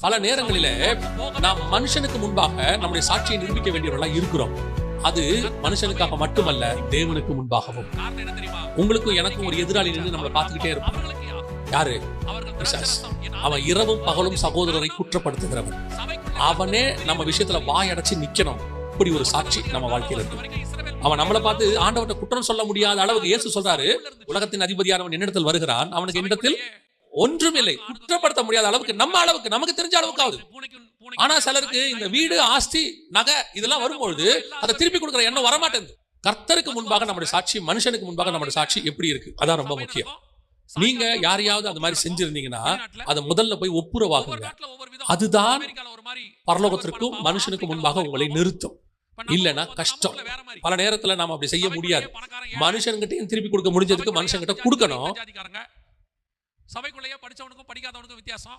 பல நேரங்களிலே நாம் மனுஷனுக்கு முன்பாக நம்முடைய சாட்சியை நிரூபிக்க வேண்டியவர்களா இருக்கிறோம். அது மனுஷனுக்காக மட்டுமல்ல, தேவனுக்கு முன்பாகவும். உங்களுக்கும் எனக்கும் ஒரு எதிராளி நின்று நம்மளை பார்த்துக்கிட்டே இருப்பான். யாரு? அவன் இரவும் பகலும் சகோதரரை குற்றப்படுத்துகிறவன். அவனே நம்ம விஷயத்துல வாயடைச்சு நிக்கணும். இப்படி ஒரு சாட்சி நம்ம வாழ்க்கையில இருக்கு. அவன் நம்மளை பார்த்து ஆண்டவனை குற்றம் சொல்ல முடியாத அளவுக்கு இயேசு சொல்றாரு, உலகத்தின் அதிபதியானவன் என்னிடத்தில் வருகிறான், அவனுக்கு என்னிடத்தில் ஒன்றுமில்லை. குற்றப்படுத்த முடியாத அளவுக்கு, நம்ம அளவுக்கு, நமக்கு தெரிஞ்ச அளவுக்கு ஆகுது. ஆனா சிலருக்கு இந்த வீடு, ஆஸ்தி, நகை இதெல்லாம் வரும்பொழுது அதை திருப்பி கொடுக்கிற எண்ணம் வரமாட்டேங்குது. கர்த்தருக்கு முன்பாக நம்முடைய சாட்சி, மனுஷனுக்கு முன்பாக நம்முடைய சாட்சி எப்படி இருக்கு? அதான் ரொம்ப முக்கியம். நீங்க யாரையாவது அந்த மாதிரி செஞ்சிருந்தீங்கன்னா அதை முதல்ல போய் ஒப்புரவாகுங்க. அதுதான் பரலோகத்திற்கும் மனுஷனுக்கு முன்பாக உங்களை நிறுத்தும். இல்லைன்னா கஷ்டம். பல நேரத்துல நாம அப்படி செய்ய முடியாது. மனுஷன்கிட்டையும் திருப்பி கொடுக்க முடிஞ்சதுக்கு மனுஷன்கிட்ட கொடுக்கணும். சபைக்குள்ளேயே படிச்சவனுக்கும் படிக்காதவனுக்கும் வித்தியாசம்.